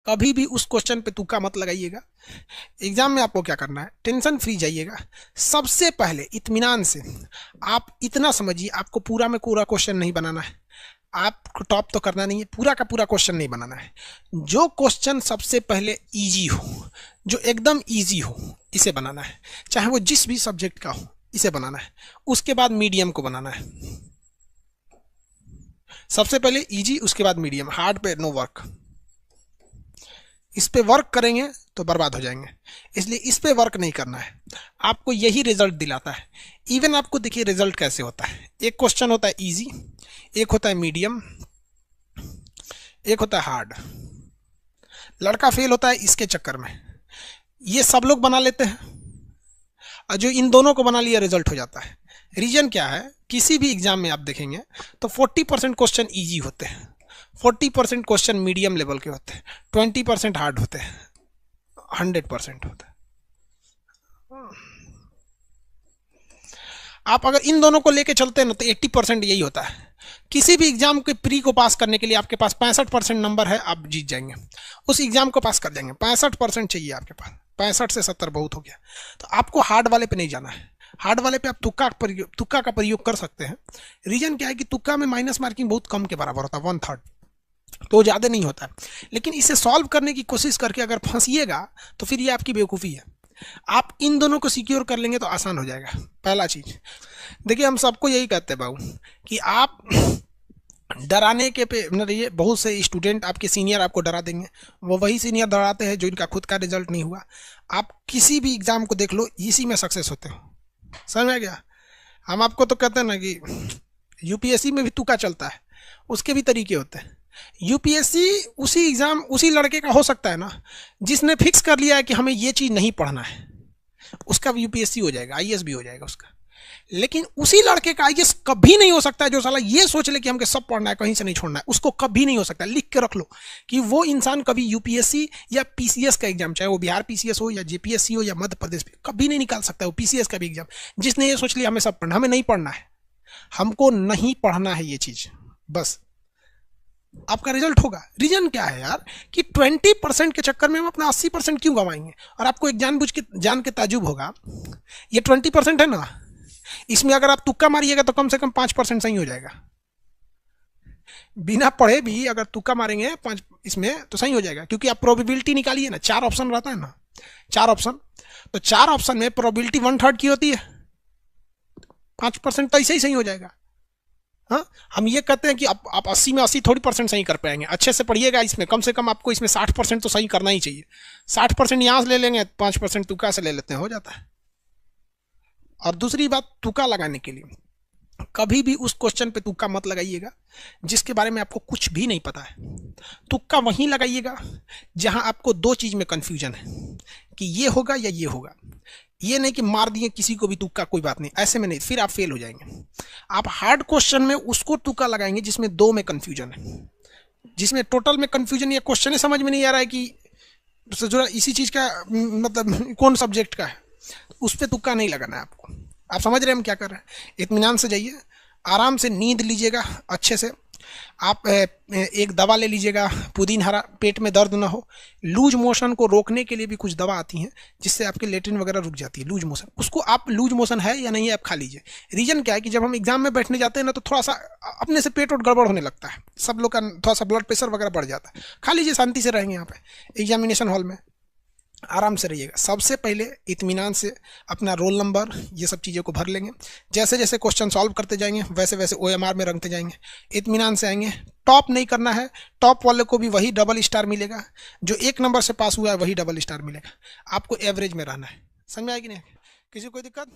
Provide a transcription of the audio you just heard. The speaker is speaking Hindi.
कभी भी उस क्वेश्चन पे तुक्का मत लगाइएगा। एग्जाम में आपको क्या करना है, टेंशन फ्री जाइएगा। सबसे पहले इत्मीनान से आप इतना समझिए, आपको पूरा में पूरा क्वेश्चन नहीं बनाना है, आपको टॉप तो करना नहीं है, पूरा का पूरा क्वेश्चन नहीं बनाना है। जो क्वेश्चन सबसे पहले इजी हो, जो एकदम इजी हो, इसे बनाना है, चाहे वो जिस भी सब्जेक्ट का हो, इसे बनाना है। उसके बाद मीडियम को बनाना है। सबसे पहले इजी, उसके बाद मीडियम। हार्ड पे नो वर्क। इस पे वर्क करेंगे तो बर्बाद हो जाएंगे, इसलिए इस पे वर्क नहीं करना है। आपको यही रिजल्ट दिलाता है। इवन आपको देखिए रिजल्ट कैसे होता है। एक क्वेश्चन होता है इजी, एक होता है मीडियम, एक होता है हार्ड। लड़का फेल होता है इसके चक्कर में। ये सब लोग बना लेते हैं, और जो इन दोनों को बना लिया रिजल्ट हो जाता है। रीजन क्या है, किसी भी एग्जाम में आप देखेंगे तो 40% क्वेश्चन इजी होते हैं, 40% क्वेश्चन मीडियम लेवल के होते हैं, 20% हार्ड होते हैं, 100% होता है। आप अगर इन दोनों को लेके चलते हैं ना तो 80% यही होता है। किसी भी एग्जाम के प्री को पास करने के लिए आपके पास 65% नंबर है, आप जीत जाएंगे, उस एग्जाम को पास कर जाएंगे। 65% चाहिए आपके पास, 65 से 70 बहुत हो गया। तो आपको हार्ड वाले पे नहीं जाना है। हार्ड वाले पे आप तुक्का का प्रयोग कर सकते हैं। रीजन क्या है कि तुक्का में माइनस मार्किंग बहुत कम के बराबर होता है, 1/3, तो ज़्यादा नहीं होता है। लेकिन इसे सॉल्व करने की कोशिश करके अगर फंसिएगा तो फिर ये आपकी बेवकूफ़ी है। आप इन दोनों को सिक्योर कर लेंगे तो आसान हो जाएगा। पहला चीज़ देखिए, हम सबको यही कहते हैं बाबू कि आप डराने के पे न रहिए। बहुत से स्टूडेंट आपके सीनियर आपको डरा देंगे, वो वही सीनियर डराते हैं जो इनका खुद का रिजल्ट नहीं हुआ। आप किसी भी एग्जाम को देख लो, इसी में सक्सेस होते हो। समझ में आ गया? हम आपको तो कहते हैं ना कि यूपीएससी में भी तुक्का चलता है, उसके भी तरीके होते हैं। यूपीएससी उसी एग्जाम उसी लड़के का हो सकता है ना जिसने फिक्स कर लिया है कि हमें ये चीज़ नहीं पढ़ना है, उसका भी यूपीएससी हो जाएगा, आईएएस भी हो जाएगा उसका। लेकिन उसी लड़के का आईएएस कभी नहीं हो सकता है जो साला ये सोच ले कि हमको सब पढ़ना है, कहीं से नहीं छोड़ना है। उसको कभी नहीं हो सकता। लिख के रख लो कि वो इंसान कभी यूपीएससी या पीसीएस का एग्जाम, चाहे वो बिहार पीसीएस हो या जेपीएससी हो या मध्य प्रदेश, कभी नहीं निकाल सकता। वो पीसीएस का भी एग्जाम, जिसने ये सोच लिया हमें सब पढ़ना, हमें नहीं पढ़ना है, हमको नहीं पढ़ना है ये चीज़, बस आपका रिजल्ट होगा। रीजन क्या है यार कि 20% के चक्कर में हम अपना 80% क्यों गंवाएंगे? और आपको एक जान के ताजुब होगा, ये 20% है ना, इसमें अगर आप तुक्का मारिएगा तो कम से कम 5% सही हो जाएगा। बिना पढ़े भी अगर तुक्का मारेंगे 5 इसमें तो सही हो जाएगा, क्योंकि आप प्रोबेबिलिटी निकालिए ना, 4 ऑप्शन रहता है ना, 4 ऑप्शन, तो 4 ऑप्शन में प्रोबेबिलिटी 1/3 की होती है, 5% तो ऐसे ही सही हो जाएगा। हाँ, हम ये कहते हैं कि आप 80 में 80 थोड़ी % सही कर पाएंगे। अच्छे से पढ़िएगा, इसमें कम से कम आपको इसमें 60% तो सही करना ही चाहिए। 60% यहाँ से ले लेंगे, 5% तुक्का से ले लेते हैं, हो जाता है। और दूसरी बात, तुक्का लगाने के लिए कभी भी उस क्वेश्चन पे तुक्का मत लगाइएगा जिसके बारे में आपको कुछ भी नहीं पता है। तुक्का वहीं लगाइएगा जहां आपको 2 चीज़ में कन्फ्यूजन है कि ये होगा या ये होगा। ये नहीं कि मार दिए किसी को भी तुक्का, कोई बात नहीं, ऐसे में नहीं, फिर आप फेल हो जाएंगे। आप हार्ड क्वेश्चन में उसको तुक्का लगाएंगे जिसमें 2 में कन्फ्यूजन है, जिसमें टोटल में कन्फ्यूजन या क्वेश्चन समझ में नहीं आ रहा है कि जो इसी चीज़ का मतलब कौन सब्जेक्ट का है, उस पर तुक्का नहीं लगाना है आपको। आप समझ रहे हैं हम क्या कर रहे हैं? इत्मीनान से जाइए, आराम से नींद लीजिएगा अच्छे से। आप एक दवा ले लीजिएगा, पुदीन हरा, पेट में दर्द ना हो। लूज मोशन को रोकने के लिए भी कुछ दवा आती हैं जिससे आपके लेट्रिन वगैरह रुक जाती है, लूज मोशन। उसको आप, लूज मोशन है या नहीं है, आप खा लीजिए। रीजन क्या है कि जब हम एग्जाम में बैठने जाते हैं ना तो थोड़ा सा अपने से पेट और गड़बड़ होने लगता है, सब लोग का थोड़ा सा ब्लड प्रेशर वगैरह बढ़ जाता है। खा लीजिए, शांति से रहेंगे यहाँ पे एग्जामिनेशन हॉल में, आराम से रहिएगा। सबसे पहले इत्मीनान से अपना रोल नंबर, ये सब चीज़ों को भर लेंगे। जैसे जैसे क्वेश्चन सॉल्व करते जाएंगे वैसे वैसे ओएमआर में रखते जाएंगे। इत्मीनान से आएंगे। टॉप नहीं करना है, टॉप वाले को भी वही डबल स्टार मिलेगा, जो 1 नंबर से पास हुआ है वही डबल स्टार मिलेगा। आपको एवरेज में रहना है। समझ में आएगी नहीं? किसी को कोई दिक्कत?